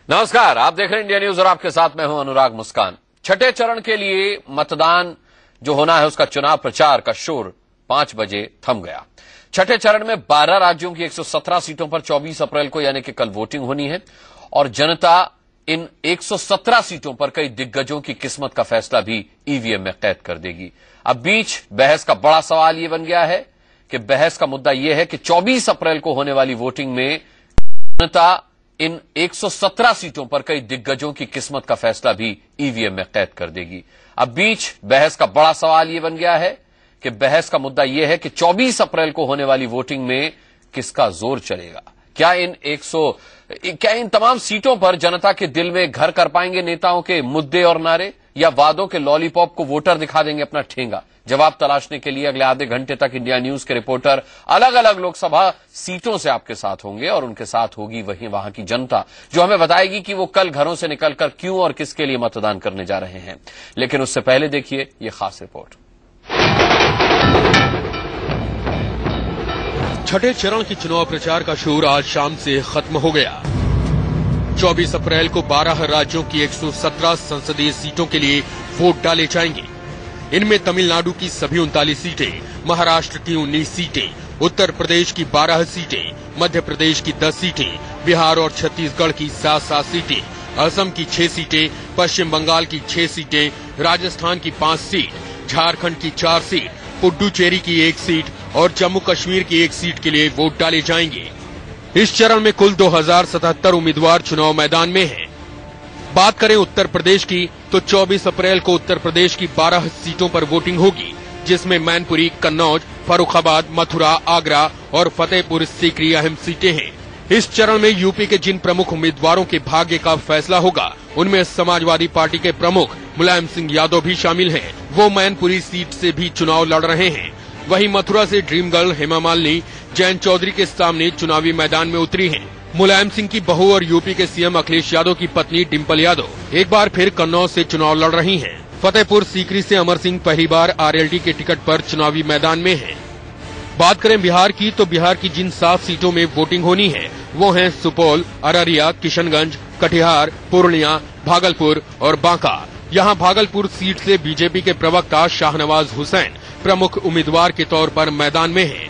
नमस्कार, आप देख रहे हैं इंडिया न्यूज और आपके साथ मैं हूं अनुराग मुस्कान। छठे चरण के लिए मतदान जो होना है उसका चुनाव प्रचार का शोर 5 बजे थम गया। छठे चरण में 12 राज्यों की 117 सीटों पर 24 अप्रैल को यानी कि कल वोटिंग होनी है और जनता इन 117 सीटों पर कई दिग्गजों की किस्मत का फैसला भी ईवीएम में कैद कर देगी। अब बीच बहस का बड़ा सवाल यह बन गया है कि बहस का मुद्दा यह है कि 24 अप्रैल को होने वाली वोटिंग में जनता इन 117 सीटों पर कई दिग्गजों की किस्मत का फैसला भी ईवीएम में कैद कर देगी। अब बीच बहस का बड़ा सवाल यह बन गया है कि बहस का मुद्दा यह है कि 24 अप्रैल को होने वाली वोटिंग में किसका जोर चलेगा। क्या इन तमाम सीटों पर जनता के दिल में घर कर पाएंगे नेताओं के मुद्दे और नारे, या वादों के लॉलीपॉप को वोटर दिखा देंगे अपना ठेंगा। जवाब तलाशने के लिए अगले आधे घंटे तक इंडिया न्यूज के रिपोर्टर अलग अलग लोकसभा सीटों से आपके साथ होंगे और उनके साथ होगी वहां की जनता जो हमें बताएगी कि वो कल घरों से निकलकर क्यों और किसके लिए मतदान करने जा रहे हैं। लेकिन उससे पहले देखिए ये खास रिपोर्ट। छठे चरण की चुनाव प्रचार का शोर आज शाम से खत्म हो गया। 24 अप्रैल को 12 राज्यों की 117 संसदीय सीटों के लिए वोट डाले जाएंगे। इनमें तमिलनाडु की सभी 39 सीटें, महाराष्ट्र की 19 सीटें, उत्तर प्रदेश की 12 सीटें, मध्य प्रदेश की 10 सीटें, बिहार और छत्तीसगढ़ की 7-7 सीटें, असम की 6 सीटें, पश्चिम बंगाल की 6 सीटें, राजस्थान की 5 सीट, झारखंड की 4 सीट, पुडुचेरी की 1 सीट और जम्मू कश्मीर की 1 सीट के लिए वोट डाले जाएंगे। इस चरण में कुल 2077 उम्मीदवार चुनाव मैदान में हैं। बात करें उत्तर प्रदेश की तो 24 अप्रैल को उत्तर प्रदेश की 12 सीटों पर वोटिंग होगी, जिसमें मैनपुरी, कन्नौज, फर्रुखाबाद, मथुरा, आगरा और फतेहपुर सीकरी अहम सीटें हैं। इस चरण में यूपी के जिन प्रमुख उम्मीदवारों के भाग्य का फैसला होगा उनमें समाजवादी पार्टी के प्रमुख मुलायम सिंह यादव भी शामिल हैं। वो मैनपुरी सीट से भी चुनाव लड़ रहे हैं। वहीं मथुरा से ड्रीम गर्ल हेमा मालिनी जयंत चौधरी के सामने चुनावी मैदान में उतरी हैं। मुलायम सिंह की बहू और यूपी के सीएम अखिलेश यादव की पत्नी डिम्पल यादव एक बार फिर कन्नौज से चुनाव लड़ रही हैं। फतेहपुर सीकरी से अमर सिंह पहली बार आरएलडी के टिकट पर चुनावी मैदान में हैं। बात करें बिहार की तो बिहार की जिन 7 सीटों में वोटिंग होनी है वो हैं सुपौल, अररिया, किशनगंज, कटिहार, पूर्णिया, भागलपुर और बांका। यहाँ भागलपुर सीट से बीजेपी के प्रवक्ता शाहनवाज हुसैन प्रमुख उम्मीदवार के तौर पर मैदान में हैं।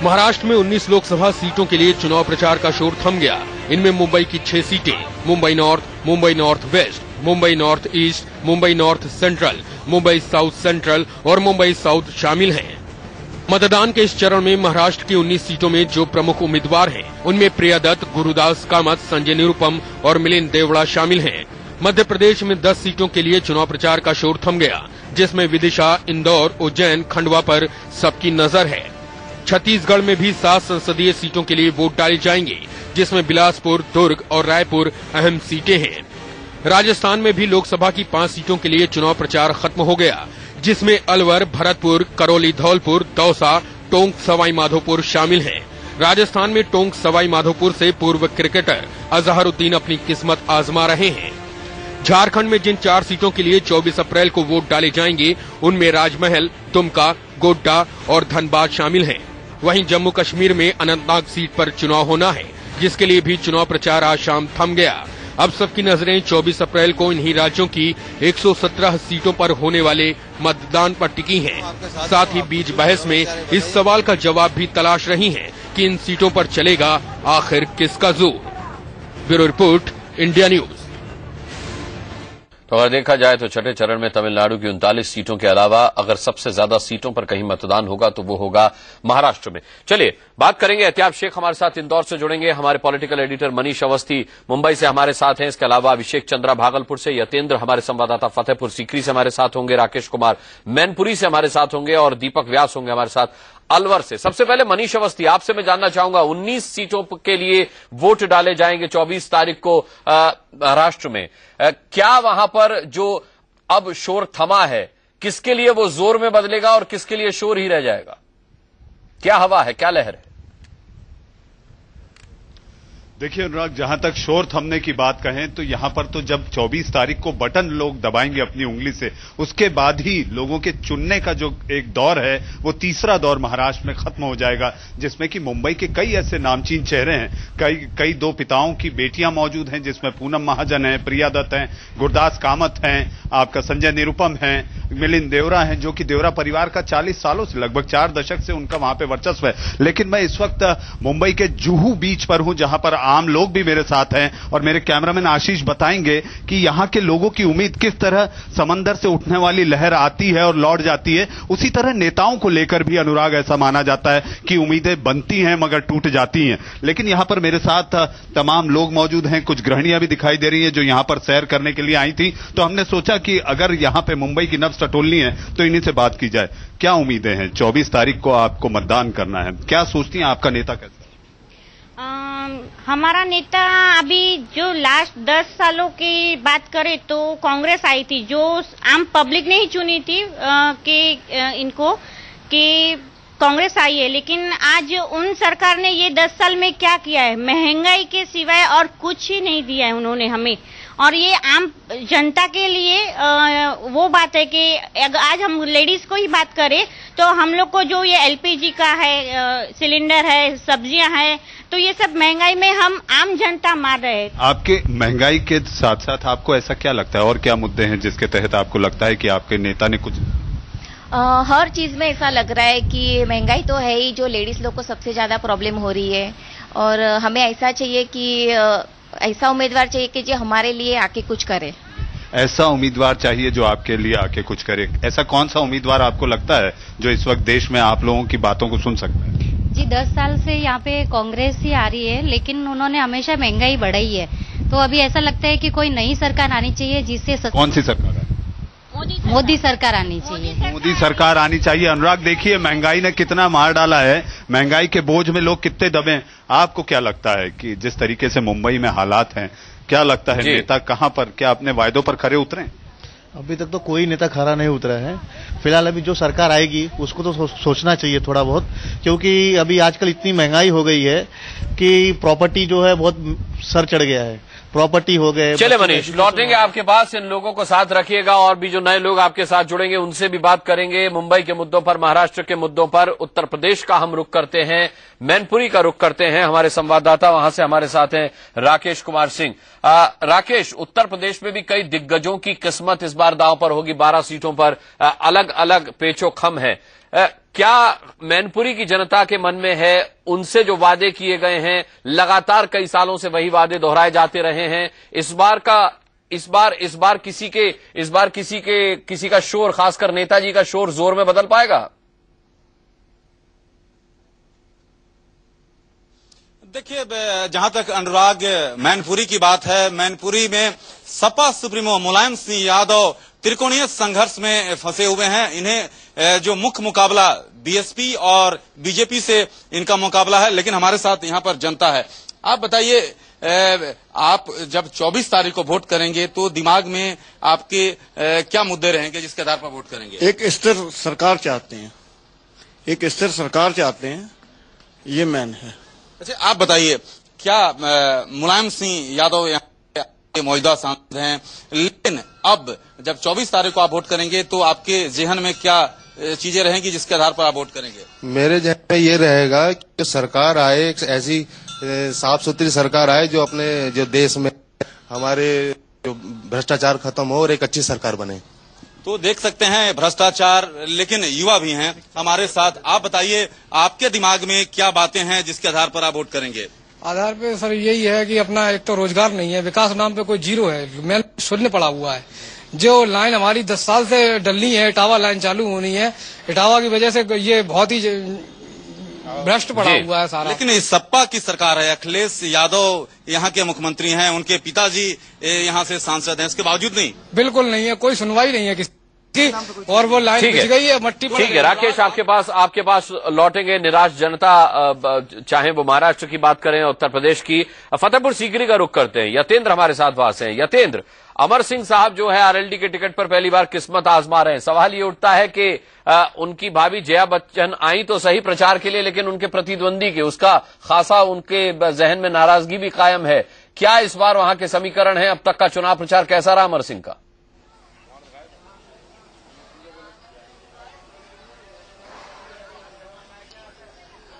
महाराष्ट्र में 19 लोकसभा सीटों के लिए चुनाव प्रचार का शोर थम गया। इनमें मुंबई की 6 सीटें, Mumbai north, Mumbai north west, Mumbai north east, Mumbai north central, Mumbai south central और मुंबई साउथ शामिल हैं। मतदान के इस चरण में महाराष्ट्र की 19 सीटों में जो प्रमुख उम्मीदवार हैं उनमें प्रिया दत्त, गुरुदास कामत, संजय निरुपम और मिलिंद देवड़ा शामिल हैं। मध्य प्रदेश में 10 सीटों के लिए चुनाव प्रचार का शोर थम गया, जिसमें विदिशा, इंदौर, उज्जैन, खंडवा पर सबकी नजर है। छत्तीसगढ़ में भी 7 संसदीय सीटों के लिए वोट डाले जाएंगे, जिसमें बिलासपुर, दुर्ग और रायपुर अहम सीटें हैं। राजस्थान में भी लोकसभा की 5 सीटों के लिए चुनाव प्रचार खत्म हो गया, जिसमें अलवर, भरतपुर, करौली, धौलपुर, दौसा, टोंक, सवाई माधोपुर शामिल हैं। राजस्थान में टोंक सवाई माधोपुर से पूर्व क्रिकेटर अजहरुद्दीन अपनी किस्मत आजमा रहे हैं। झारखंड में जिन 4 सीटों के लिए 24 अप्रैल को वोट डाले जाएंगे उनमें राजमहल, दुमका, गोड्डा और धनबाद शामिल हैं। वहीं जम्मू कश्मीर में अनंतनाग सीट पर चुनाव होना है, जिसके लिए भी चुनाव प्रचार आज शाम थम गया। अब सबकी नजरें 24 अप्रैल को इन्हीं राज्यों की 117 सीटों पर होने वाले मतदान पर टिकी हैं। साथ ही बीच बहस में इस सवाल का जवाब भी तलाश रही हैं कि इन सीटों पर चलेगा आखिर किसका जोर। Bureau report, India news. तो अगर देखा जाए तो छठे चरण में तमिलनाडु की 39 सीटों के अलावा अगर सबसे ज्यादा सीटों पर कहीं मतदान होगा तो वो होगा महाराष्ट्र में। चलिए बात करेंगे। एहतियाब शेख हमारे साथ इंदौर से जुड़ेंगे। हमारे पॉलिटिकल एडिटर मनीष अवस्थी मुंबई से हमारे साथ हैं। इसके अलावा अभिषेक चंद्रा भागलपुर से, यतेंद्र हमारे संवाददाता फतेहपुर सीकरी से हमारे साथ होंगे, राकेश कुमार मैनपुरी से हमारे साथ होंगे और दीपक व्यास होंगे हमारे साथ अलवर से। सबसे पहले मनीष अवस्थी, आपसे मैं जानना चाहूंगा 19 सीटों के लिए वोट डाले जाएंगे 24 तारीख को महाराष्ट्र में। क्या वहां पर जो अब शोर थमा है किसके लिए वो जोर में बदलेगा और किसके लिए शोर ही रह जाएगा? क्या हवा है, क्या लहर है? देखिए अनुराग, जहां तक शोर थमने की बात कहें तो यहां पर तो जब 24 तारीख को बटन लोग दबाएंगे अपनी उंगली से, उसके बाद ही लोगों के चुनने का जो एक दौर है वो तीसरा दौर महाराष्ट्र में खत्म हो जाएगा, जिसमें कि मुंबई के कई ऐसे नामचीन चेहरे हैं, कई दो पिताओं की बेटियां मौजूद हैं, जिसमें पूनम महाजन है, प्रिया दत्त हैं, गुरदास कामत हैं, आपका संजय निरुपम हैं, मिलिंद देवरा हैं, जो कि देवरा परिवार का 40 सालों से, लगभग 4 दशक से उनका वहां पे वर्चस्व है। लेकिन मैं इस वक्त मुंबई के जुहू बीच पर हूं, जहां पर आम लोग भी मेरे साथ हैं और मेरे कैमरामैन आशीष बताएंगे कि यहां के लोगों की उम्मीद किस तरह समंदर से उठने वाली लहर आती है और लौट जाती है। उसी तरह नेताओं को लेकर भी अनुराग ऐसा माना जाता है कि उम्मीदें बनती हैं मगर टूट जाती हैं। लेकिन यहां पर मेरे साथ तमाम लोग मौजूद हैं, कुछ गृहिणियां भी दिखाई दे रही हैं जो यहां पर सैर करने के लिए आई थी। तो हमने सोचा कि अगर यहां पे मुंबई की नब्ज टटोलनी है तो इन्हीं से बात की जाए। क्या उम्मीदें हैं? 24 तारीख को आपको मतदान करना है, क्या सोचती हैं? आपका नेता कैसा? हमारा नेता अभी जो लास्ट 10 सालों की बात करें तो कांग्रेस आई थी, जो आम पब्लिक ने ही चुनी थी इनको कि कांग्रेस आई है। लेकिन आज उन सरकार ने ये 10 साल में क्या किया है? महंगाई के सिवाय और कुछ ही नहीं दिया है उन्होंने हमें। और ये आम जनता के लिए वो बात है कि आज हम लेडीज को ही बात करें तो हम लोग को जो ये एलपीजी का है, सिलेंडर है, सब्जियां हैं, तो ये सब महंगाई में हम आम जनता मार रहे हैं। आपके महंगाई के साथ साथ आपको ऐसा क्या लगता है और क्या मुद्दे हैं जिसके तहत आपको लगता है कि आपके नेता ने कुछ? हर चीज में ऐसा लग रहा है कि महंगाई तो है ही, जो लेडीज लोग को सबसे ज्यादा प्रॉब्लम हो रही है। और हमें ऐसा चाहिए कि ऐसा उम्मीदवार चाहिए कि जो हमारे लिए आके कुछ करे। ऐसा उम्मीदवार चाहिए जो आपके लिए आके कुछ करे। ऐसा कौन सा उम्मीदवार आपको लगता है जो इस वक्त देश में आप लोगों की बातों को सुन सकता है? जी 10 साल से यहाँ पे कांग्रेस ही आ रही है, लेकिन उन्होंने हमेशा महंगाई बढ़ाई है। तो अभी ऐसा लगता है कि कोई नई सरकार आनी चाहिए जिससे कौन सी सरकार है? मोदी सरकार आनी चाहिए। मोदी सरकार आनी चाहिए। अनुराग, देखिए महंगाई ने कितना मार डाला है, महंगाई के बोझ में लोग कितने दबे हैं। आपको क्या लगता है कि जिस तरीके से मुंबई में हालात हैं, क्या लगता है नेता कहां पर, क्या अपने वायदों पर खरे उतरे? अभी तक तो कोई नेता खरा नहीं उतरा है। फिलहाल अभी जो सरकार आएगी उसको तो सोचना चाहिए थोड़ा बहुत, क्योंकि अभी आजकल इतनी महंगाई हो गई है कि प्रॉपर्टी जो है बहुत सर चढ़ गया है। प्रॉपर्टी हो गए। चले मनीष, लौटेंगे आपके पास, इन लोगों को साथ रखिएगा और भी जो नए लोग आपके साथ जुड़ेंगे उनसे भी बात करेंगे मुंबई के मुद्दों पर, महाराष्ट्र के मुद्दों पर। उत्तर प्रदेश का हम रुख करते हैं, मैनपुरी का रुख करते हैं। हमारे संवाददाता वहां से हमारे साथ हैं राकेश कुमार सिंह। राकेश, उत्तर प्रदेश में भी कई दिग्गजों की किस्मत इस बार दांव पर होगी। 12 सीटों पर अलग अलग पेचोखम है। क्या मैनपुरी की जनता के मन में है? उनसे जो वादे किए गए हैं, लगातार कई सालों से वही वादे दोहराए जाते रहे हैं। इस बार किसी का शोर, खासकर नेताजी का शोर जोर में बदल पाएगा? देखिए, जहां तक अनुराग मैनपुरी की बात है, मैनपुरी में सपा सुप्रीमो मुलायम सिंह यादव त्रिकोणीय संघर्ष में फंसे हुए हैं। इन्हें जो मुख्य मुकाबला बीएसपी और बीजेपी से इनका मुकाबला है, लेकिन हमारे साथ यहां पर जनता है। आप बताइए, आप जब 24 तारीख को वोट करेंगे तो दिमाग में आपके क्या मुद्दे रहेंगे जिसके आधार पर वोट करेंगे? एक स्थिर सरकार चाहते हैं, एक स्थिर सरकार चाहते हैं, ये मैन है। अच्छा, आप बताइए, क्या मुलायम सिंह यादव यहाँ मौजूदा सांसद हैं, लेकिन अब जब 24 तारीख को आप वोट करेंगे तो आपके जेहन में क्या चीजें रहेंगी जिसके आधार पर आप वोट करेंगे? मेरे जेहन में ये रहेगा कि सरकार आए, एक ऐसी साफ सुथरी सरकार आए जो अपने जो देश में हमारे जो भ्रष्टाचार खत्म हो और एक अच्छी सरकार बने। तो देख सकते हैं भ्रष्टाचार, लेकिन युवा भी हैं हमारे साथ। आप बताइए, आपके दिमाग में क्या बातें हैं जिसके आधार पर आप वोट करेंगे? आधार पे सर यही है कि अपना एक तो रोजगार नहीं है, विकास नाम पे कोई जीरो है, मेन शून्य पड़ा हुआ है। जो लाइन हमारी 10 साल से डलनी है, इटावा लाइन चालू होनी है, इटावा की वजह से ये बहुत ही भ्रष्ट पड़ा हुआ है सारा। लेकिन इस सपा की सरकार है, अखिलेश यादव यहाँ के मुख्यमंत्री हैं, उनके पिताजी यहाँ से सांसद हैं, इसके बावजूद नहीं? बिल्कुल नहीं है, कोई सुनवाई नहीं है किसी। और वो लाइन बिछ गई है, मट्टी ठीक है राकेश, आपके पास लौटेंगे। निराश जनता, चाहे वो महाराष्ट्र की बात करें, उत्तर प्रदेश की, फतेहपुर सीकरी का रुख करते हैं। यतेंद्र हमारे साथ वास हैं। यतेंद्र, अमर सिंह साहब जो है आरएलडी के टिकट पर पहली बार किस्मत आजमा रहे हैं। सवाल ये उठता है कि उनकी भाभी जया बच्चन आई तो सही प्रचार के लिए, लेकिन उनके प्रतिद्वंदी के उसका खासा उनके जहन में नाराजगी भी कायम है। क्या इस बार वहां के समीकरण है? अब तक का चुनाव प्रचार कैसा रहा अमर सिंह का?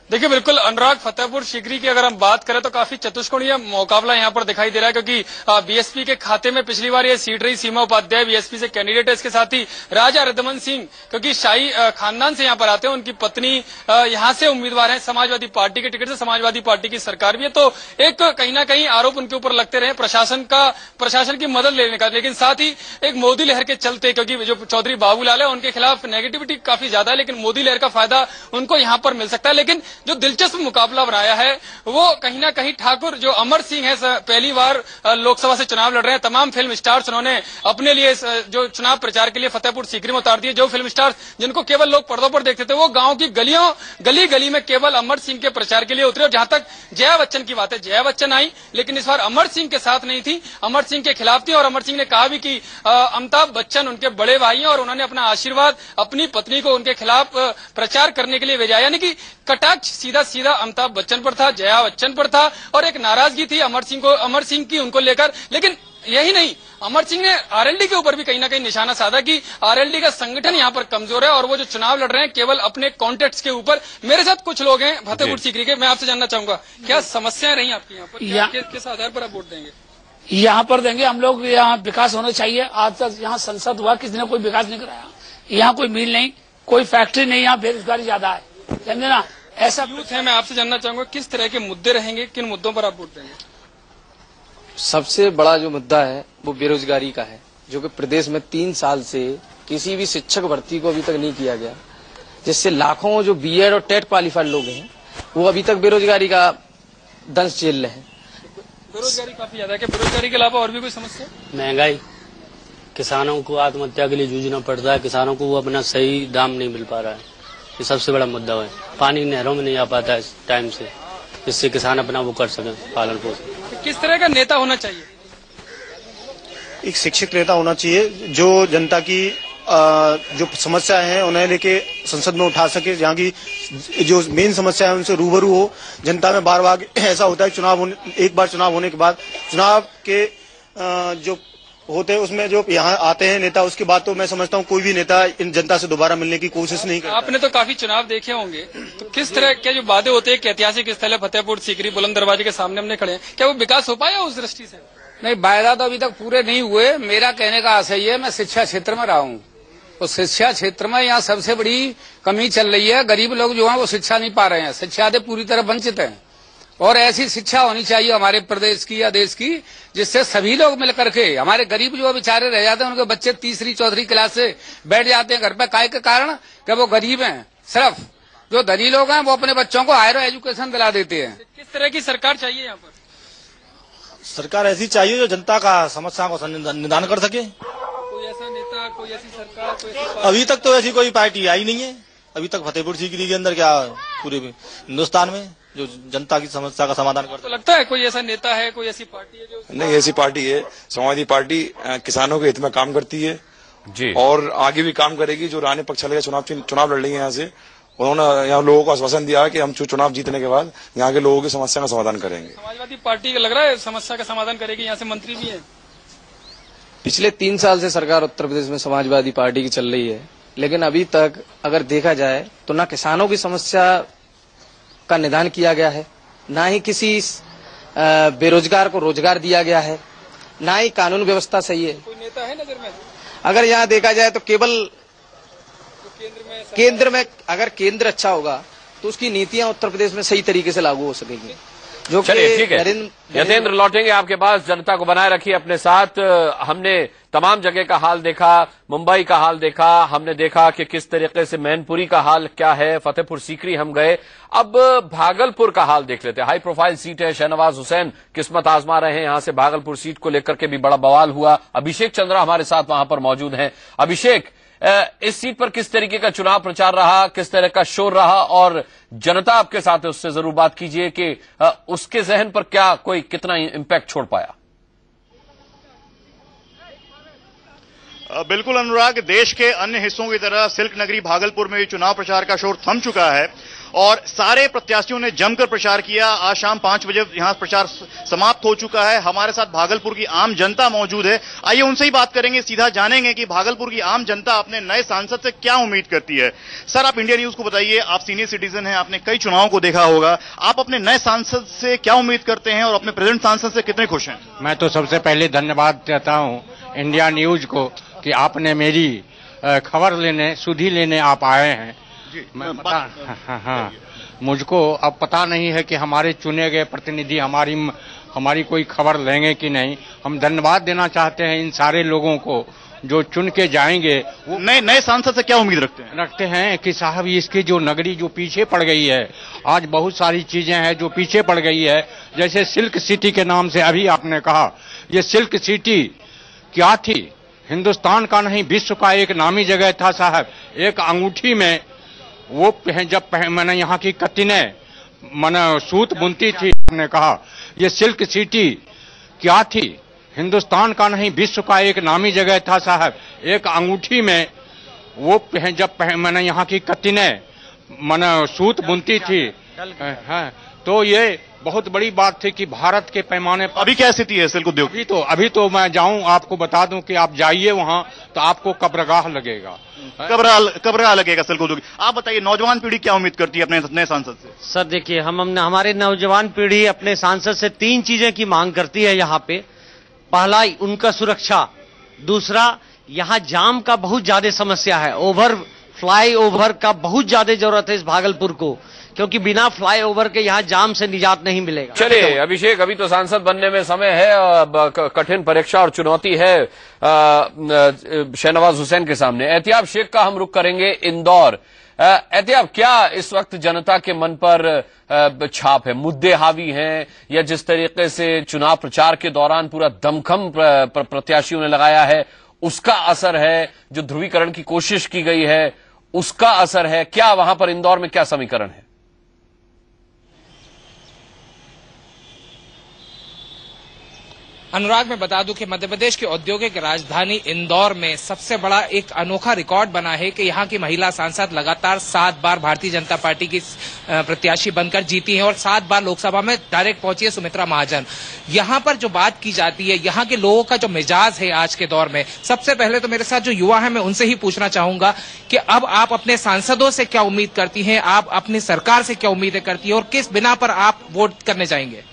देखिए बिल्कुल अनुराग, फतेहपुर सीकरी की अगर हम बात करें तो काफी चतुष्कोणीय मुकाबला यहां पर दिखाई दे रहा है, क्योंकि बीएसपी के खाते में पिछली बार ये सीट रही। सीमा उपाध्याय बीएसपी से कैंडिडेट है, इसके साथ ही राजा रिद्धमन सिंह, क्योंकि शाही खानदान से यहां पर आते हैं, उनकी पत्नी यहां से उम्मीदवार है समाजवादी पार्टी के टिकट से। समाजवादी पार्टी की सरकार भी है, तो एक कहीं ना कहीं आरोप उनके ऊपर लगते रहे प्रशासन की मदद लेने का। लेकिन साथ ही एक मोदी लहर के चलते, क्योंकि जो चौधरी बाबूलाल है उनके खिलाफ नेगेटिविटी काफी ज्यादा है, लेकिन मोदी लहर का फायदा उनको यहां पर मिल सकता है। लेकिन जो दिलचस्प मुकाबला बनाया है वो कहीं ना कहीं ठाकुर जो अमर सिंह है, पहली बार लोकसभा से चुनाव लड़ रहे हैं। तमाम फिल्म स्टार्स उन्होंने अपने लिए जो चुनाव प्रचार के लिए फतेहपुर सीकरी में उतार दिए। जो फिल्म स्टार्स जिनको केवल लोग पर्दों पर देखते थे, वो गांव की गली गली में केवल अमर सिंह के प्रचार के लिए उतरे। और जहां तक जया बच्चन की बात है, जया बच्चन आई, लेकिन इस बार अमर सिंह के साथ नहीं थी, अमर सिंह के खिलाफ थी। और अमर सिंह ने कहा भी कि अमिताभ बच्चन उनके बड़े भाई हैं और उन्होंने अपना आशीर्वाद अपनी पत्नी को उनके खिलाफ प्रचार करने के लिए भेजा। यानी कि कटाक्ष सीधा अमिताभ बच्चन पर था, जया बच्चन पर था, और एक नाराजगी थी अमर सिंह की उनको लेकर। लेकिन यही नहीं, अमर सिंह ने आरएलडी के ऊपर भी कहीं ना कहीं निशाना साधा कि आरएलडी का संगठन यहां पर कमजोर है और वो जो चुनाव लड़ रहे हैं केवल अपने कॉन्टेक्ट्स के ऊपर। मेरे साथ कुछ लोग हैं फतेहपुर सीकरी के, मैं आपसे जानना चाहूंगा क्या समस्याएं रही आपकी यहाँ पर, किस आधार पर आप वोट देंगे? यहाँ पर देंगे हम लोग, यहाँ विकास होना चाहिए। आज तक यहाँ संसद हुआ, किसी ने कोई विकास नहीं कराया। यहाँ कोई मिल नहीं, कोई फैक्ट्री नहीं, यहाँ बेरोजगारी ज्यादा है, समझे ना। ऐसा यूथ है, मैं आपसे जानना चाहूंगा किस तरह के मुद्दे रहेंगे, किन मुद्दों पर आप वोट देंगे? सबसे बड़ा जो मुद्दा है वो बेरोजगारी का है, जो कि प्रदेश में 3 साल से किसी भी शिक्षक भर्ती को अभी तक नहीं किया गया, जिससे लाखों जो बीएड और टेट क्वालिफाइड लोग हैं वो अभी तक बेरोजगारी का दंश झेल रहे हैं। बेरोजगारी काफी ज्यादा है, क्या बेरोजगारी के अलावा और भी कोई समस्या? महंगाई, किसानों को आत्महत्या के लिए जूझना पड़ता है, किसानों को अपना सही दाम नहीं मिल पा रहा है, ये सबसे बड़ा मुद्दा है। पानी नहरों में नहीं आ पाता है टाइम से, जिससे किसान अपना वो कर सके पालन पोषण। किस तरह का नेता होना चाहिए? एक शिक्षित नेता होना चाहिए जो जनता की जो समस्या है उन्हें लेके संसद में उठा सके, जहाँ की जो मेन समस्या है उनसे रूबरू हो। जनता में बार बार ऐसा होता है एक बार चुनाव होने के बाद चुनाव के जो होते हैं उसमें जो यहाँ आते हैं नेता, उसके बाद तो मैं समझता हूँ कोई भी नेता इन जनता से दोबारा मिलने की कोशिश नहीं करता। आपने तो काफी चुनाव देखे होंगे, तो किस तरह के जो वादे होते हैं कि ऐतिहासिक स्थल है फतेहपुर सीकरी, बुलंद दरवाजे के सामने हमने खड़े हैं, क्या वो विकास हो पाया उस दृष्टि से? नहीं, वायदा तो अभी तक पूरे नहीं हुए। मेरा कहने का आशय है, मैं शिक्षा क्षेत्र में रहा हूँ, तो शिक्षा क्षेत्र में यहाँ सबसे बड़ी कमी चल रही है। गरीब लोग जो है वो शिक्षा नहीं पा रहे हैं, शिक्षा से पूरी तरह वंचित हैं। और ऐसी शिक्षा होनी चाहिए हमारे प्रदेश की या देश की, जिससे सभी लोग मिलकर के, हमारे गरीब जो बेचारे रह जाते हैं उनके बच्चे तीसरी चौथी क्लास से बैठ जाते हैं घर पे, काय के कारण कि वो गरीब हैं। सिर्फ जो धनी लोग हैं वो अपने बच्चों को हायर एजुकेशन दिला देते हैं। किस तरह की सरकार चाहिए यहाँ पर? सरकार ऐसी चाहिए जो जनता का समस्या को निदान कर सके। कोई ऐसा नेता, कोई ऐसी सरकार, कोई ऐसी अभी तक तो ऐसी कोई पार्टी आई नहीं है। अभी तक फतेहपुर सीकरी के अंदर क्या पूरे हिंदुस्तान में जो जनता की समस्या का समाधान करता तो लगता है कोई ऐसा नेता है, कोई ऐसी पार्टी है जो? नहीं, ऐसी पार्टी है समाजवादी पार्टी, किसानों के हित में काम करती है जी, और आगे भी काम करेगी। जो रानी पक्ष वाले चुनाव लड़ रही है यहाँ से, उन्होंने यहाँ लोगों को आश्वासन दिया है कि हम चुनाव जीतने के बाद यहाँ के लोगों की समस्या का समाधान करेंगे। समाजवादी पार्टी लग रहा है समस्या का समाधान करेगी, यहाँ से मंत्री भी है। पिछले 3 साल से सरकार उत्तर प्रदेश में समाजवादी पार्टी की चल रही है, लेकिन अभी तक अगर देखा जाए तो ना किसानों की समस्या का निदान किया गया है, ना ही किसी बेरोजगार को रोजगार दिया गया है, ना ही कानून व्यवस्था सही है। कोई नेता है नजर में? अगर यहाँ देखा जाए तो केवल केंद्र में अगर केंद्र अच्छा होगा तो उसकी नीतियां उत्तर प्रदेश में सही तरीके से लागू हो सकेंगी। जो चलिए ठीक है, यतेंद्र लौटेंगे आपके पास। जनता को बनाए रखिए अपने साथ। हमने तमाम जगह का हाल देखा, मुंबई का हाल देखा, हमने देखा कि किस तरीके से मैनपुरी का हाल क्या है, फतेहपुर सीकरी हम गए। अब भागलपुर का हाल देख लेते हैं। हाई प्रोफाइल सीट है, शहनवाज हुसैन किस्मत आजमा रहे हैं। यहां से भागलपुर सीट को लेकर के भी बड़ा बवाल हुआ। अभिषेक चंद्रा हमारे साथ वहां पर मौजूद हैं। अभिषेक, इस सीट पर किस तरीके का चुनाव प्रचार रहा, किस तरह का शोर रहा और जनता आपके साथ है, उससे जरूर बात कीजिए कि उसके जहन पर क्या कोई कितना इंपैक्ट छोड़ पाया। बिल्कुल अनुराग, देश के अन्य हिस्सों की तरह सिल्क नगरी भागलपुर में भी चुनाव प्रचार का शोर थम चुका है और सारे प्रत्याशियों ने जमकर प्रचार किया। आज शाम 5 बजे यहां प्रचार समाप्त हो चुका है। हमारे साथ भागलपुर की आम जनता मौजूद है, आइए उनसे ही बात करेंगे, सीधा जानेंगे कि भागलपुर की आम जनता अपने नए सांसद से क्या उम्मीद करती है। सर, आप इंडिया न्यूज को बताइए, आप सीनियर सिटीजन हैं, आपने कई चुनावों को देखा होगा, आप अपने नए सांसद से क्या उम्मीद करते हैं और अपने प्रेजेंट सांसद से कितने खुश हैं? मैं तो सबसे पहले धन्यवाद देता हूं इंडिया न्यूज को कि आपने मेरी खबर लेने, सुधी लेने आप आए हैं। मैं हाँ, मुझको अब पता नहीं है कि हमारे चुने गए प्रतिनिधि हमारी कोई खबर लेंगे कि नहीं। हम धन्यवाद देना चाहते हैं इन सारे लोगों को जो चुन के जाएंगे। वो नए सांसद से क्या उम्मीद रखते हैं कि साहब इसकी जो नगरी जो पीछे पड़ गई है, आज बहुत सारी चीजें हैं जो पीछे पड़ गई है, जैसे सिल्क सिटी के नाम से अभी आपने कहा, ये सिल्क सिटी क्या थी? हिंदुस्तान का नहीं, विश्व का एक नामी जगह था साहब। एक अंगूठी में वो जब मैंने यहाँ की कत्तिने सूत बुनती थी, हमने कहा ये सिल्क सिटी क्या थी? हिंदुस्तान का नहीं, विश्व का एक नामी जगह था साहब। एक अंगूठी में वो जब मैंने यहाँ की कत्तिने सूत बुनती थी, तो ये बहुत बड़ी बात थी कि भारत के पैमाने पर। अभी क्या स्थिति है सिल्क उद्योग? अभी तो मैं जाऊं, आपको बता दूं कि आप जाइए वहां तो आपको कब्रगाह लगेगा। कब्रगाह लगेगा सिल्क उद्योग। आप बताइए, नौजवान पीढ़ी क्या उम्मीद करती है अपने नए सांसद से? सर देखिए, हमारे नौजवान पीढ़ी अपने सांसद से 3 चीजें की मांग करती है यहाँ पे। पहला, उनका सुरक्षा। दूसरा, यहाँ जाम का बहुत ज्यादा समस्या है, फ्लाई ओवर का बहुत ज्यादा जरूरत है इस भागलपुर को, क्योंकि बिना फ्लाईओवर के यहाँ जाम से निजात नहीं मिलेगा। चलिए अभिषेक, अभी तो सांसद बनने में समय है, कठिन परीक्षा और चुनौती है शहनवाज हुसैन के सामने। एहतियाब शेख का हम रुख करेंगे इंदौर। एहतियाब, क्या इस वक्त जनता के मन पर छाप है? मुद्दे हावी हैं या जिस तरीके से चुनाव प्रचार के दौरान पूरा दमखम प्रत्याशियों ने लगाया है उसका असर है? जो ध्रुवीकरण की कोशिश की गई है उसका असर है? क्या वहां पर इंदौर में क्या समीकरण है? अनुराग, मैं बता दूं कि मध्य प्रदेश की औद्योगिक राजधानी इंदौर में सबसे बड़ा एक अनोखा रिकॉर्ड बना है कि यहाँ की महिला सांसद लगातार 7 बार भारतीय जनता पार्टी की प्रत्याशी बनकर जीती हैं और 7 बार लोकसभा में डायरेक्ट पहुंची है सुमित्रा महाजन। यहाँ पर जो बात की जाती है, यहाँ के लोगों का जो मिजाज है आज के दौर में, सबसे पहले तो मेरे साथ जो युवा है मैं उनसे ही पूछना चाहूंगा कि अब आप अपने सांसदों से क्या उम्मीद करती हैं, आप अपनी सरकार से क्या उम्मीदें करती हैं और किस बिना पर आप वोट करने जाएंगे?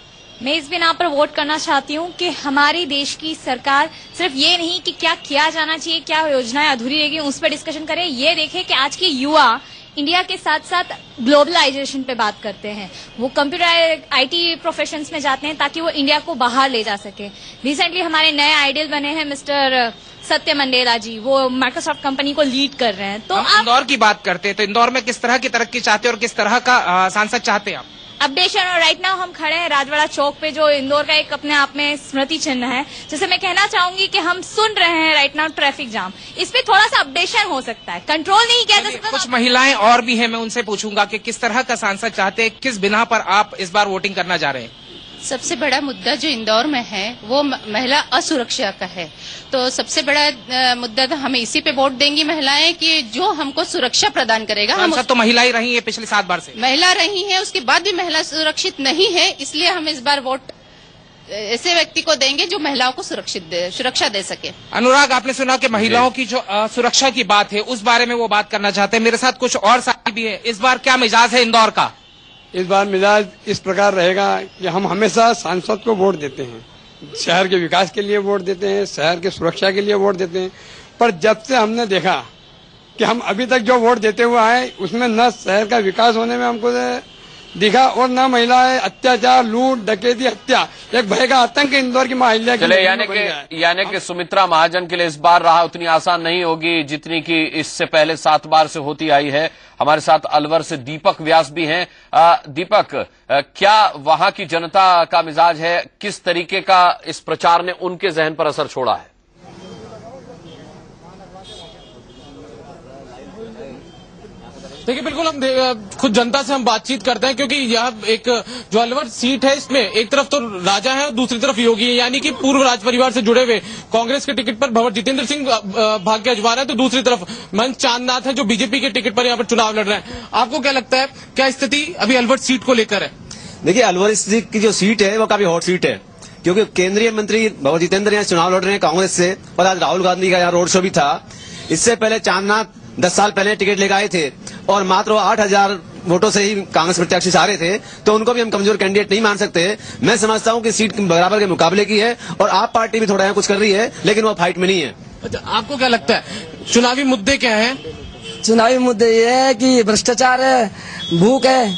मैं इस बिना पर वोट करना चाहती हूँ कि हमारी देश की सरकार सिर्फ ये नहीं कि क्या किया जाना चाहिए, क्या योजनाएं अधूरी रहेगी उस पर डिस्कशन करे, ये देखे कि आज के युवा इंडिया के साथ साथ ग्लोबलाइजेशन पे बात करते हैं, वो कंप्यूटर आईटी प्रोफेशंस में जाते हैं ताकि वो इंडिया को बाहर ले जा सके। रिसेंटली हमारे नए आइडियल बने हैं मिस्टर सत्य मंडेला जी, वो माइक्रोसॉफ्ट कंपनी को लीड कर रहे हैं। तो आप इंदौर की बात करते हैं तो इंदौर में किस तरह की तरक्की चाहते हैं और किस तरह का सांसद चाहते हैं आप? अपडेशन। और राइट नाउ हम खड़े हैं राजवाड़ा चौक पे, जो इंदौर का एक अपने आप में स्मृति चिन्ह है, जैसे मैं कहना चाहूंगी कि हम सुन रहे हैं राइट नाउ ट्रैफिक जाम, इस पे थोड़ा सा अपडेशन हो सकता है, कंट्रोल नहीं किया जा सकता। कुछ महिलाएं और भी हैं, मैं उनसे पूछूंगा कि किस तरह का सांसद चाहते हैं, किस बिना पर आप इस बार वोटिंग करना जा रहे हैं? सबसे बड़ा मुद्दा जो इंदौर में है वो महिला असुरक्षा का है, तो सबसे बड़ा मुद्दा तो हमें इसी पे वोट देंगी महिलाएं कि जो हमको सुरक्षा प्रदान करेगा। हम तो महिला ही रही है पिछले 7 बार से, महिला रही है, उसके बाद भी महिला सुरक्षित नहीं है, इसलिए हम इस बार वोट ऐसे व्यक्ति को देंगे जो महिलाओं को सुरक्षा दे सके। अनुराग, आपने सुना कि महिलाओं की जो सुरक्षा की बात है उस बारे में वो बात करना चाहते हैं। मेरे साथ कुछ और साथी भी है, इस बार क्या मिजाज है इंदौर का? इस बार मिजाज इस प्रकार रहेगा कि हम हमेशा सांसद को वोट देते हैं, शहर के विकास के लिए वोट देते हैं, शहर की सुरक्षा के लिए वोट देते हैं, पर जब से हमने देखा कि हम अभी तक जो वोट देते हुए आए उसमें न शहर का विकास होने में हमको दिखा और न महिलाएं अत्याचार, लूट, डकैती, हत्या, एक भय का आतंक इंदौर की महिला के लिए यानी कि सुमित्रा महाजन के लिए इस बार राह उतनी आसान नहीं होगी जितनी कि इससे पहले 7 बार से होती आई है। हमारे साथ अलवर से दीपक व्यास भी हैं। दीपक, क्या वहां की जनता का मिजाज है? किस तरीके का इस प्रचार ने उनके जहन पर असर छोड़ा है? देखिए बिल्कुल हम खुद जनता से हम बातचीत करते हैं, क्योंकि यह एक जो अलवर सीट है इसमें एक तरफ तो राजा है और दूसरी तरफ योगी है, यानी कि पूर्व राज परिवार से जुड़े हुए। कांग्रेस के टिकट पर भंवर जितेंद्र सिंह भाग्य अजवार है, तो दूसरी तरफ मंच चांदनाथ है जो बीजेपी के टिकट पर यहाँ पर चुनाव लड़ रहे हैं। आपको क्या लगता है, क्या स्थिति अभी अलवर सीट को लेकर है? देखिए, अलवर सीट की जो सीट है वो काफी हॉट सीट है, क्योंकि केंद्रीय मंत्री भंवर जितेंद्र यहाँ चुनाव लड़ रहे हैं कांग्रेस से, और आज राहुल गांधी का यहाँ रोड शो भी था। इससे पहले चांदनाथ 10 साल पहले टिकट लेकर आए थे और मात्र 8,000 वोटों से ही कांग्रेस प्रत्याशी हारे थे, तो उनको भी हम कमजोर कैंडिडेट नहीं मान सकते। मैं समझता हूं कि सीट बराबर के मुकाबले की है और आप पार्टी भी थोड़ा यहाँ कुछ कर रही है, लेकिन वो फाइट में नहीं है। अच्छा, आपको क्या लगता है चुनावी मुद्दे क्या हैं? चुनावी मुद्दे ये है कि भ्रष्टाचार है, भूख है,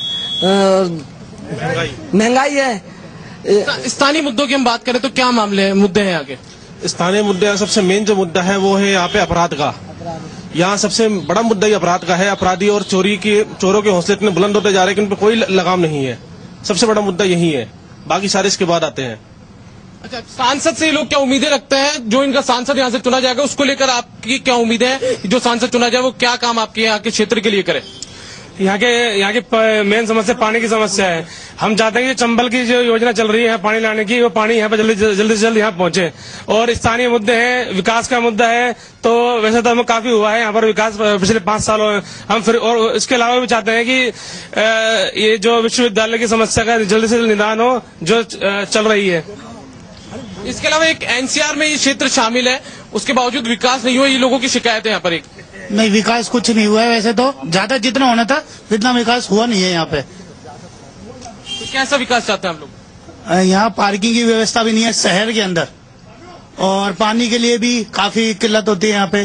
महंगाई है। स्थानीय मुद्दों की हम बात करें तो क्या मामले मुद्दे हैं आगे? स्थानीय मुद्दे सबसे मेन जो मुद्दा है वो है यहाँ पे अपराध का। यहाँ सबसे बड़ा मुद्दा ही अपराध का है। अपराधी और चोरों के हौसले इतने बुलंद होते जा रहे हैं कि उन पर कोई लगाम नहीं है। सबसे बड़ा मुद्दा यही है, बाकी सारे इसके बाद आते हैं। अच्छा, सांसद से लोग क्या उम्मीदें रखते हैं? जो इनका सांसद यहाँ से चुना जाएगा उसको लेकर आपकी क्या उम्मीदें हैं? जो सांसद चुना जाए वो क्या काम आपके यहाँ के क्षेत्र के लिए करे? यहाँ की मेन समस्या पानी की समस्या है। हम चाहते हैं कि चंबल की जो योजना चल रही है पानी लाने की, वो पानी यहाँ पे जल्दी से जल्द यहाँ पहुंचे। और स्थानीय मुद्दे हैं, विकास का मुद्दा है, तो वैसे तो हमें काफी हुआ है यहाँ पर विकास पिछले 5 सालों में। हम फिर और इसके अलावा भी चाहते हैं कि ये जो विश्वविद्यालय की समस्या का जल्दी से जल्द निदान हो जो चल रही है। इसके अलावा एक एनसीआर में ये क्षेत्र शामिल है, उसके बावजूद विकास नहीं हुआ, ये लोगों की शिकायत है यहाँ पर। एक नहीं, विकास कुछ नहीं हुआ है। वैसे तो ज्यादा जितना होना था इतना विकास हुआ नहीं है यहाँ पे। तो कैसा विकास चाहते हैं हम लोग? यहाँ पार्किंग की व्यवस्था भी नहीं है शहर के अंदर, और पानी के लिए भी काफी किल्लत होती है यहाँ पे,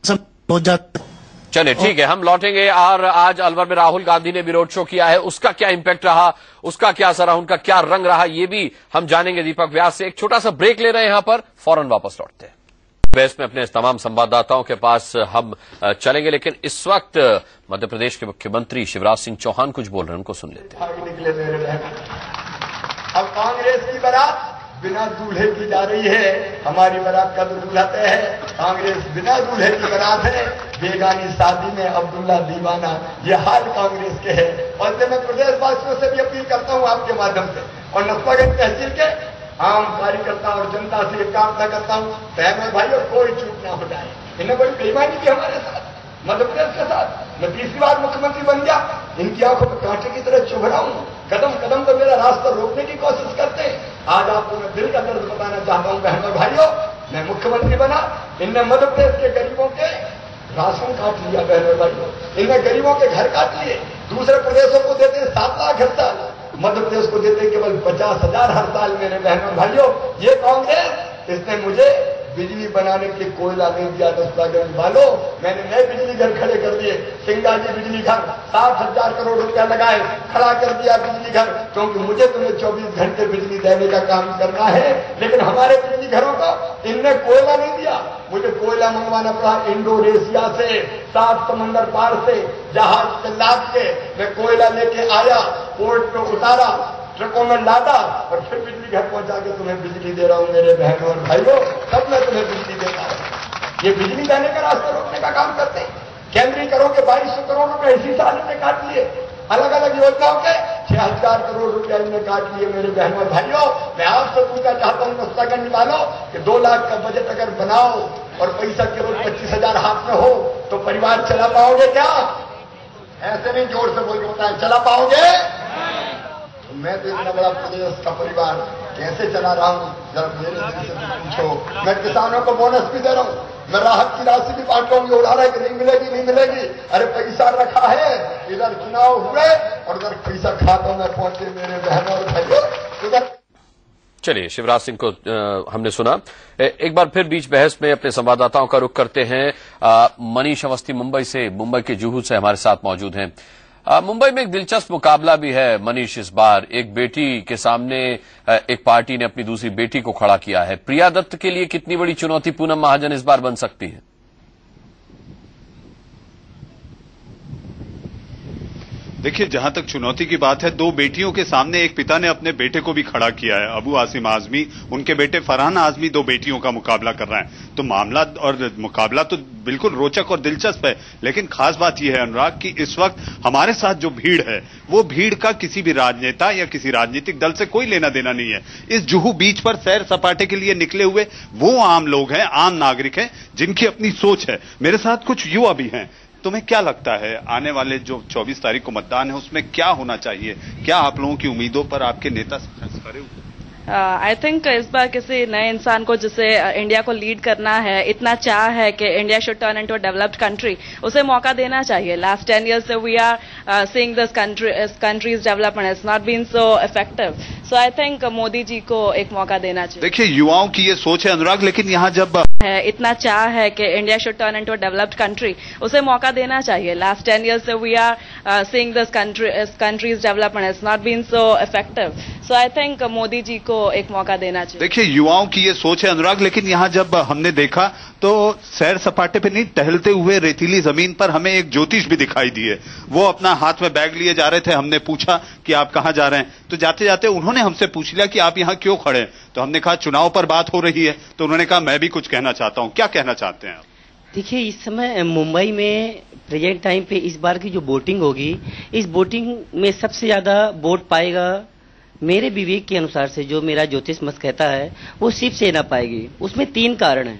सब बहुत ज्यादा। चलिए ठीक है, हम लौटेंगे। और आज अलवर में राहुल गांधी ने भी रोड शो किया है, उसका क्या इंपैक्ट रहा, उसका क्या असर रहा, उनका क्या रंग रहा, ये भी हम जानेंगे दीपक व्यास से। एक छोटा सा ब्रेक ले रहे हैं यहाँ पर, फौरन वापस लौटते हैं। बहस में अपने तमाम संवाददाताओं के पास हम चलेंगे, लेकिन इस वक्त मध्य प्रदेश के मुख्यमंत्री शिवराज सिंह चौहान कुछ बोल रहे हैं, उनको सुन लेते हैं। अब कांग्रेस की बारात बिना दूल्हे की जा रही है, हमारी बारात का दूल्हा तय है। कांग्रेस बिना दूल्हे की बारात है, बेगानी शादी में अब्दुल्ला दीवाना, ये हाल कांग्रेस के है। और मैं प्रदेशवासियों से भी अपील करता हूं आपके माध्यम से, और नसवागंज तहसील के आम कार्यकर्ता और जनता से एक कामना करता हूं, बहनों भाइयों कोई चूक ना हो जाए। इन्हें बड़ी बेईमानी की हमारे साथ, मध्य प्रदेश के साथ। मैं 30वीं बार मुख्यमंत्री बन गया, इनकी आंखों में कांटे की तरह चुभ रहा हूं। कदम कदम तो मेरा रास्ता रोकने की कोशिश करते हैं। आज आपको मैं दिल का दर्द बताना चाहता हूं बहनों भाइयों, मैं मुख्यमंत्री बना, इनने मध्य प्रदेश के गरीबों के राशन काट लिया। बहनों भाइयों, इनने गरीबों के घर काट लिए। दूसरे प्रदेशों को देते 7 लाख हर साल, मध्य प्रदेश को देते केवल 50,000 हर साल। मेरे बहनों भाइयों, ये कांग्रेस, इसने मुझे बिजली बनाने के लिए कोयला नहीं दिया। नसवागंज वालों, मैंने नए बिजली घर खड़े कर दिए। सिंगाजी बिजली घर 60,000 करोड़ रुपया लगाए, खड़ा कर दिया बिजली घर, क्योंकि मुझे तुम्हें 24 घंटे बिजली देने का काम करना है। लेकिन हमारे बिजली घरों को इनने कोयला नहीं दिया। मुझे कोयला मंगवाना पड़ा इंडोनेशिया से, 7 समंदर पार से जहाज से लाद के मैं कोयला लेके आया, पोर्ट पे उतारा, ट्रकों में लादा, और फिर बिजली घर पहुंचा के तुम्हें बिजली दे रहा हूं। मेरे बहनों और भाइयों, तब मैं तुम्हें बिजली देता हूं। ये बिजली देने का रास्ता रोकने का काम करते हैं। केंद्रीय करों के 2200 करोड़ रुपए इसी साल ने काट लिए। अलग अलग योजनाओं के 6,000 करोड़ रुपया इन्हें काट लिए। मेरे बहनों और भाइयों, मैं आपसे पूछना चाहता हूं नसवागंज वालों कि 2 लाख का बजट अगर बनाओ और पैसा केवल 25,000 हाथ में हो तो परिवार चला पाओगे क्या? ऐसे नहीं, जोर से बोल के बताएं, चला पाओगे? मैं तो इतना बड़ा प्रदेश का परिवार कैसे चला रहा हूं, जरा मेरे दिल से पूछो। मैं किसानों को बोनस भी दे रहा हूं, मैं राहत की राशि भी बांट रहा हूं। ये उड़ा रहा है कि नहीं मिलेगी, नहीं मिलेगी। अरे पैसा रखा है, इधर चुनाव हुए और उधर पैसा खातों में पहुंचे। मेरे बहनों और भाइयों, उधर। चलिए, शिवराज सिंह को हमने सुना। एक बार फिर बीच बहस में अपने संवाददाताओं का रुख करते हैं। मनीष अवस्थी मुंबई से, मुंबई के जुहू से हमारे साथ मौजूद हैं। मुंबई में एक दिलचस्प मुकाबला भी है मनीष। इस बार एक बेटी के सामने एक पार्टी ने अपनी दूसरी बेटी को खड़ा किया है। प्रिया दत्त के लिए कितनी बड़ी चुनौती पूनम महाजन इस बार बन सकती है? देखिए, जहां तक चुनौती की बात है, दो बेटियों के सामने एक पिता ने अपने बेटे को भी खड़ा किया है। अबू आसिम आजमी, उनके बेटे फरहान आजमी दो बेटियों का मुकाबला कर रहे हैं। तो मामला और मुकाबला तो बिल्कुल रोचक और दिलचस्प है, लेकिन खास बात यह है अनुराग कि इस वक्त हमारे साथ जो भीड़ है, वो भीड़ का किसी भी राजनेता या किसी राजनीतिक दल से कोई लेना देना नहीं है। इस जुहू बीच पर सैर सपाटे के लिए निकले हुए वो आम लोग हैं, आम नागरिक हैं, जिनकी अपनी सोच है। मेरे साथ कुछ युवा भी हैं। तुम्हें क्या लगता है, आने वाले जो 24 तारीख को मतदान है, उसमें क्या होना चाहिए? क्या आप लोगों की उम्मीदों पर आपके नेता खरे हुए? आई थिंक इस बार किसी नए इंसान को जिसे इंडिया को लीड करना है, इतना चाह है कि India should turn into a developed country, उसे मौका देना चाहिए। लास्ट 10 years से we are seeing this country's development has not been so effective. So I think Modi ji को एक मौका देना चाहिए। देखिए, युवाओं की ये सोच है अनुराग, लेकिन यहाँ जब है इतना चाह है कि India should turn into a developed country, उसे मौका देना चाहिए। लास्ट 10 years से we are seeing this country's development has not been so effective. So I think Modi ji को एक मौका देना चाहिए। देखिए, युवाओं की ये सोच है अनुराग, लेकिन यहाँ जब हमने देखा तो सैर सपाटे पे नहीं, टहलते हुए रेतीली जमीन पर हमें एक ज्योतिष भी दिखाई दिए। वो अपना हाथ में बैग लिए जा रहे थे। हमने पूछा कि आप कहाँ जा रहे हैं, तो जाते जाते उन्होंने हमसे पूछ लिया कि आप यहाँ क्यों खड़े हैं। तो हमने कहा चुनाव पर बात हो रही है। तो उन्होंने कहा मैं भी कुछ कहना चाहता हूँ। क्या कहना चाहते हैं आप? देखिए, इस समय मुंबई में प्रेजेंट टाइम पे इस बार की जो वोटिंग होगी, इस वोटिंग में सबसे ज्यादा वोट पाएगा, मेरे विवेक के अनुसार से जो मेरा ज्योतिष मत कहता है, वो शिवसेना पाएगी। उसमें 3 कारण हैं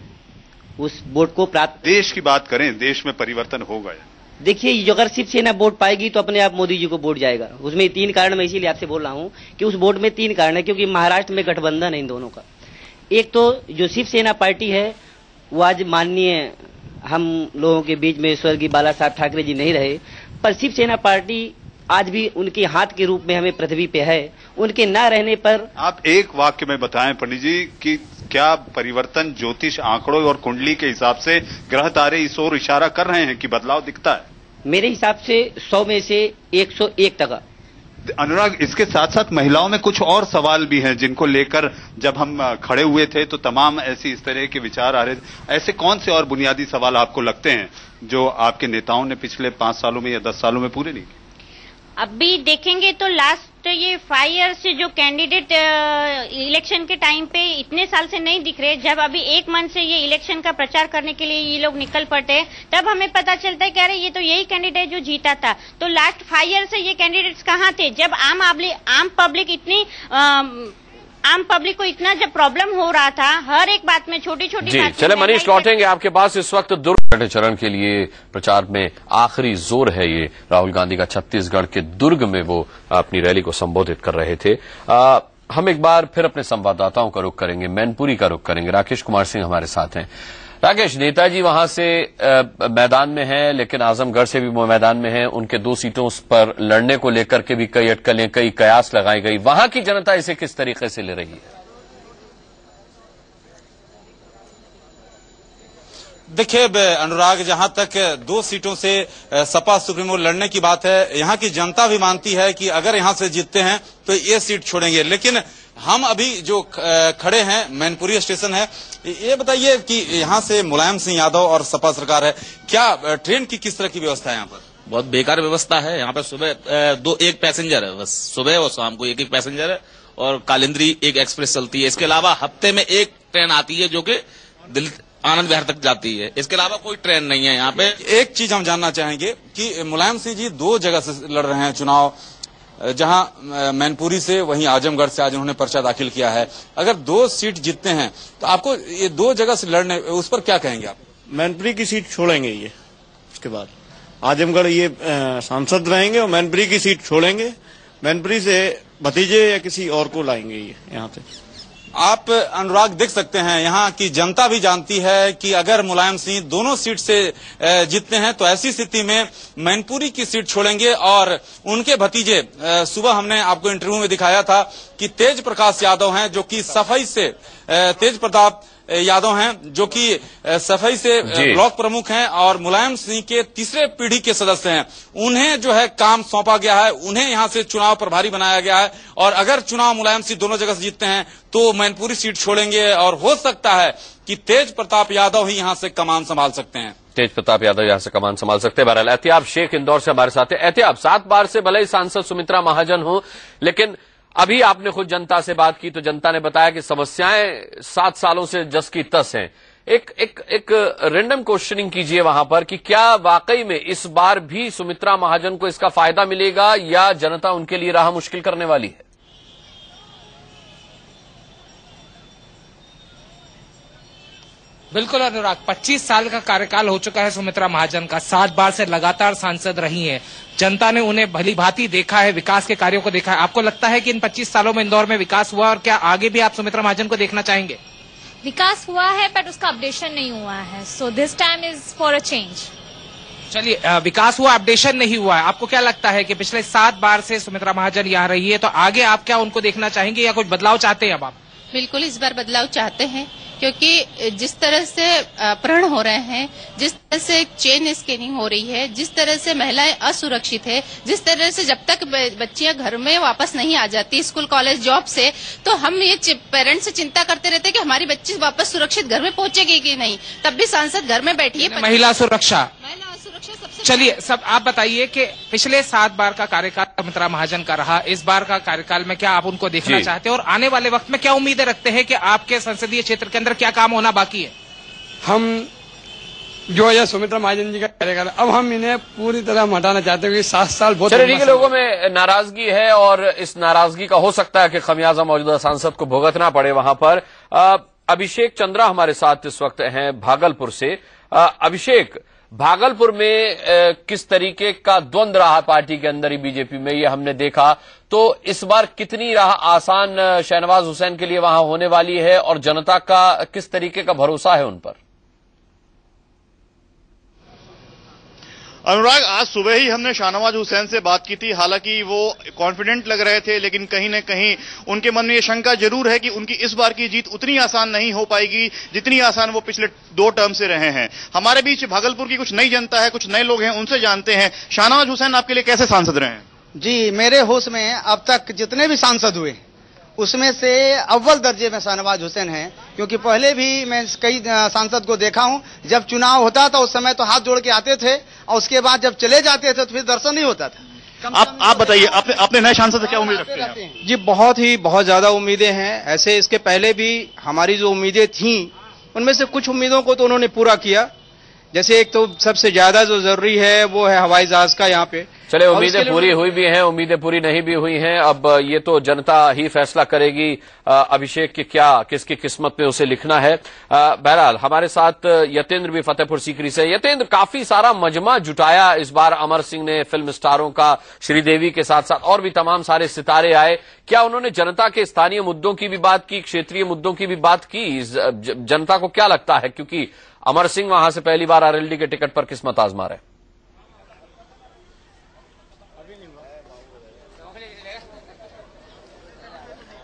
उस वोट को प्राप्त। देश की बात करें, देश में परिवर्तन हो गया। देखिए, जो अगर शिवसेना वोट पाएगी तो अपने आप मोदी जी को वोट जाएगा। उसमें 3 कारण, मैं इसीलिए आपसे बोल रहा हूं कि उस वोट में 3 कारण है, क्योंकि महाराष्ट्र में गठबंधन है इन दोनों का। एक तो जो शिवसेना पार्टी है, वो आज माननीय हम लोगों के बीच में स्वर्गीय बाला साहब ठाकरे जी नहीं रहे, पर शिवसेना पार्टी आज भी उनके हाथ के रूप में हमें पृथ्वी पे है। उनके न रहने पर आप एक वाक्य में बताएं पंडित जी कि क्या परिवर्तन ज्योतिष आंकड़ों और कुंडली के हिसाब से ग्रह तारे इस ओर इशारा कर रहे हैं कि बदलाव दिखता है? मेरे हिसाब से 100 में से 101 टका। अनुराग, इसके साथ साथ महिलाओं में कुछ और सवाल भी हैं जिनको लेकर जब हम खड़े हुए थे तो तमाम ऐसी इस तरह के विचार आ रहे थे। ऐसे कौन से और बुनियादी सवाल आपको लगते हैं जो आपके नेताओं ने पिछले 5 सालों में या 10 सालों में पूरे नहीं किए? अभी देखेंगे तो लास्ट ये 5 years से जो कैंडिडेट इलेक्शन के टाइम पे इतने साल से नहीं दिख रहे, जब अभी 1 मंथ से ये इलेक्शन का प्रचार करने के लिए ये लोग निकल पड़ते, तब हमें पता चलता है कि अरे ये तो यही कैंडिडेट जो जीता था। तो लास्ट 5 years से ये कैंडिडेट्स कहाँ थे, जब आम पब्लिक को इतना जब प्रॉब्लम हो रहा था, हर एक बात में छोटी छोटी बात। चले मनीष, लौटेंगे आपके पास। इस वक्त दुर्ग छठे चरण के लिए प्रचार में आखिरी जोर है। ये राहुल गांधी का छत्तीसगढ़ के दुर्ग में वो अपनी रैली को संबोधित कर रहे थे। हम एक बार फिर अपने संवाददाताओं का रुख करेंगे, मैनपुरी का रुख करेंगे। राकेश कुमार सिंह हमारे साथ हैं। राकेश, नेताजी वहां से मैदान में हैं, लेकिन आजमगढ़ से भी वो मैदान में हैं। उनके 2 सीटों पर लड़ने को लेकर के भी कई अटकलें, कई कयास लगाई गई। वहां की जनता इसे किस तरीके से ले रही है? देखिए अनुराग, जहां तक 2 सीटों से सपा सुप्रीमो लड़ने की बात है, यहां की जनता भी मानती है कि अगर यहां से जीतते हैं तो ये सीट छोड़ेंगे। लेकिन हम अभी जो खड़े हैं, मैनपुरी स्टेशन है, ये बताइए कि यहाँ से मुलायम सिंह यादव और सपा सरकार है, क्या ट्रेन की किस तरह की व्यवस्था है यहाँ पर? बहुत बेकार व्यवस्था है। यहाँ पर सुबह एक पैसेंजर है, बस सुबह और शाम को एक पैसेंजर है, और कालिंद्री एक एक्सप्रेस चलती है। इसके अलावा हफ्ते में 1 ट्रेन आती है जो कि दिल्ली आनंद विहार तक जाती है। इसके अलावा कोई ट्रेन नहीं है यहाँ पे। एक चीज हम जानना चाहेंगे कि मुलायम सिंह जी 2 जगह से लड़ रहे हैं चुनाव, जहां मैनपुरी से, वहीं आजमगढ़ से आज उन्होंने पर्चा दाखिल किया है। अगर 2 सीट जीतते हैं तो आपको ये 2 जगह से लड़ने, उस पर क्या कहेंगे आप? मैनपुरी की सीट छोड़ेंगे ये, उसके बाद आजमगढ़ ये सांसद रहेंगे और मैनपुरी की सीट छोड़ेंगे। मैनपुरी से भतीजे या किसी और को लाएंगे ये यहाँ पे। आप अनुराग देख सकते हैं, यहाँ की जनता भी जानती है कि अगर मुलायम सिंह दोनों सीट से जीतते हैं तो ऐसी स्थिति में मैनपुरी की सीट छोड़ेंगे और उनके भतीजे, सुबह हमने आपको इंटरव्यू में दिखाया था कि तेज प्रकाश यादव हैं, जो कि सफाई से तेज प्रताप यादव हैं, जो कि सफाई से ब्लॉक प्रमुख हैं और मुलायम सिंह के 3रे पीढ़ी के सदस्य हैं। उन्हें जो है काम सौंपा गया है, उन्हें यहां से चुनाव प्रभारी बनाया गया है। और अगर चुनाव मुलायम सिंह दोनों जगह से जीतते हैं तो मैनपुरी सीट छोड़ेंगे और हो सकता है कि तेज प्रताप यादव ही यहां से कमान संभाल सकते हैं। तेज प्रताप यादव यहां से कमान संभाल सकते हैं। बहरहाल एहतियाब शेख इंदौर से हमारे साथ है। एहतियाब, 7 बार से भले ही सांसद सुमित्रा महाजन हो, लेकिन अभी आपने खुद जनता से बात की तो जनता ने बताया कि समस्याएं 7 सालों से जस की तस हैं। एक रैंडम क्वेश्चनिंग कीजिए वहां पर कि क्या वाकई में इस बार भी सुमित्रा महाजन को इसका फायदा मिलेगा या जनता उनके लिए राह मुश्किल करने वाली है? बिल्कुल अनुराग, 25 साल का कार्यकाल हो चुका है सुमित्रा महाजन का। 7 बार से लगातार सांसद रही हैं। जनता ने उन्हें भली भांति देखा है, विकास के कार्यों को देखा है। आपको लगता है कि इन 25 सालों में इंदौर में विकास हुआ और क्या आगे भी आप सुमित्रा महाजन को देखना चाहेंगे? विकास हुआ है बट उसका अपडेशन नहीं हुआ है, so this time is for a change. चलिए, विकास हुआ, अपडेशन नहीं हुआ है। आपको क्या लगता है कि पिछले 7 बार से सुमित्रा महाजन यहाँ रही है, तो आगे आप क्या उनको देखना चाहेंगे या कुछ बदलाव चाहते हैं अब आप? बिल्कुल इस बार बदलाव चाहते हैं, क्योंकि जिस तरह से अपहरण हो रहे हैं, जिस तरह से चेन स्कैनिंग हो रही है, जिस तरह से महिलाएं असुरक्षित है, जिस तरह से जब तक बच्चियां घर में वापस नहीं आ जाती स्कूल कॉलेज जॉब से, तो हम ये पेरेंट्स से चिंता करते रहते हैं कि हमारी बच्ची वापस सुरक्षित घर में पहुंचेगी कि नहीं। तब भी सांसद घर में बैठी है। महिला सुरक्षा, चलिए सब आप बताइए कि पिछले 7 बार का कार्यकाल सुमित्रा महाजन का रहा, इस बार का कार्यकाल में क्या आप उनको देखना चाहते हैं और आने वाले वक्त में क्या उम्मीदें रखते हैं कि आपके संसदीय क्षेत्र के अंदर क्या काम होना बाकी है? हम जो है सुमित्रा महाजन जी का कार्यकाल, अब हम इन्हें पूरी तरह हटाना चाहते हैं कि 7 साल बहुत चलिए, लोगों में नाराजगी है और इस नाराजगी का हो सकता है कि खमियाजा मौजूदा सांसद को भुगतना पड़े। वहां पर अभिषेक चंद्रा हमारे साथ इस वक्त हैं भागलपुर से। अभिषेक, भागलपुर में किस तरीके का द्वंद्व रहा पार्टी के अंदर ही बीजेपी में, ये हमने देखा, तो इस बार कितनी राह आसान शहनवाज हुसैन के लिए वहां होने वाली है और जनता का किस तरीके का भरोसा है उन पर? अनुराग, आज सुबह ही हमने शाहनवाज हुसैन से बात की थी। हालांकि वो कॉन्फिडेंट लग रहे थे, लेकिन कहीं न कहीं उनके मन में ये शंका जरूर है कि उनकी इस बार की जीत उतनी आसान नहीं हो पाएगी जितनी आसान वो पिछले 2 टर्म से रहे हैं। हमारे बीच भागलपुर की कुछ नई जनता है, कुछ नए लोग हैं, उनसे जानते हैं। शाहनवाज हुसैन आपके लिए कैसे सांसद रहे हैं? जी, मेरे होश में अब तक जितने भी सांसद हुए उसमें से अव्वल दर्जे में शाहनवाज हुसैन हैं, क्योंकि पहले भी मैं कई सांसद को देखा हूं। जब चुनाव होता था उस समय तो हाथ जोड़ के आते थे और उसके बाद जब चले जाते थे तो फिर दर्शन नहीं होता था। आप बताइए, अपने नए सांसद से क्या उम्मीद रखते हैं? जी, बहुत ज्यादा उम्मीदें हैं। ऐसे इसके पहले भी हमारी जो उम्मीदें थीं उनमें से कुछ उम्मीदों को तो उन्होंने पूरा किया। जैसे एक तो सबसे ज्यादा जो जरूरी है वो है हवाई जहाज का यहाँ पे। चले, उम्मीदें पूरी हुई भी हैं, उम्मीदें पूरी नहीं भी हुई हैं। अब ये तो जनता ही फैसला करेगी अभिषेक की क्या किसकी किस्मत में उसे लिखना है। बहरहाल हमारे साथ यतेंद्र भी फतेहपुर सीकरी से। यतेंद्र, काफी सारा मजमा जुटाया इस बार अमर सिंह ने फिल्म स्टारों का, श्रीदेवी के साथ साथ और भी तमाम सारे सितारे आए। क्या उन्होंने जनता के स्थानीय मुद्दों की भी बात की, क्षेत्रीय मुद्दों की भी बात की? जनता को क्या लगता है, क्योंकि अमर सिंह वहां से पहली बार आरएलडी के टिकट पर किस्मत आजमा रहे?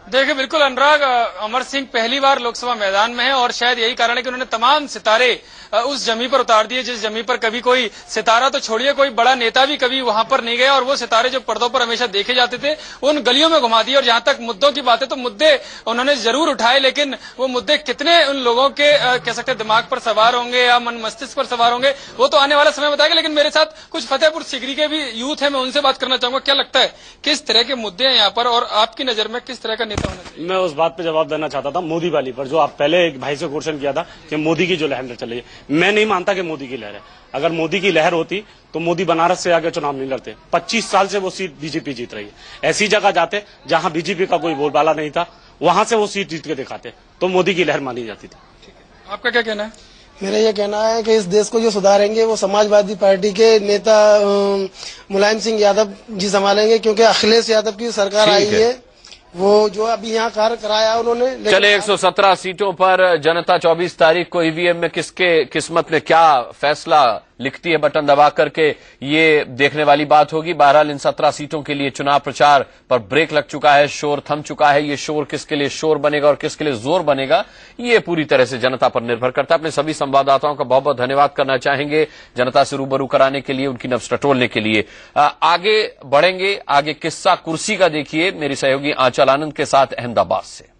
देखिए, बिल्कुल अनुराग, अमर सिंह पहली बार लोकसभा मैदान में है और शायद यही कारण है कि उन्होंने तमाम सितारे उस जमी पर उतार दिए जिस जमी पर कभी कोई सितारा तो छोड़िए, कोई बड़ा नेता भी कभी वहां पर नहीं गया। और वो सितारे जो पर्दों पर हमेशा देखे जाते थे उन गलियों में घुमा दिए। और जहां तक मुद्दों की बात है तो मुद्दे उन्होंने जरूर उठाए, लेकिन वो मुद्दे कितने उन लोगों के कह सकते दिमाग पर सवार होंगे या मन मस्तिष्क पर सवार होंगे वो तो आने वाला समय बताएगा। लेकिन मेरे साथ कुछ फतेहपुर सीकरी के भी यूथ है, मैं उनसे बात करना चाहूंगा। क्या लगता है किस तरह के मुद्दे हैं यहाँ पर और आपकी नजर में किस तरह का नेता होना चाहिए? मैं उस बात पे जवाब देना चाहता था, मोदी वाली पर, जो आप पहले एक भाई से क्वेश्चन किया था कि मोदी की जो लहर चल रही है। मैं नहीं मानता कि मोदी की लहर है। अगर मोदी की लहर होती तो मोदी बनारस से आगे चुनाव नहीं लड़ते। 25 साल से वो सीट बीजेपी जीत रही है। ऐसी जगह जाते जहां बीजेपी का कोई बोलबाला नहीं था, वहां से वो सीट जीत के दिखाते तो मोदी की लहर मानी जाती थी। आपका क्या कहना है? मेरा ये कहना है कि इस देश को जो सुधारेंगे वो समाजवादी पार्टी के नेता मुलायम सिंह यादव जी संभालेंगे, क्योंकि अखिलेश यादव की सरकार आई है, वो जो अभी यहाँ कार्य कराया उन्होंने। चले, 117 सीटों पर जनता 24 तारीख को ईवीएम में किसके किस्मत में क्या फैसला लिखती है बटन दबा करके, ये देखने वाली बात होगी। बहरहाल इन 17 सीटों के लिए चुनाव प्रचार पर ब्रेक लग चुका है, शोर थम चुका है। ये शोर किसके लिए शोर बनेगा और किसके लिए जोर बनेगा, ये पूरी तरह से जनता पर निर्भर करता है। अपने सभी संवाददाताओं का बहुत बहुत धन्यवाद करना चाहेंगे जनता से रूबरू कराने के लिए, उनकी नब्ज टटोलने के लिए। आगे बढ़ेंगे, आगे किस्सा कुर्सी का देखिए मेरी सहयोगी आंचल आनंद के साथ अहमदाबाद से।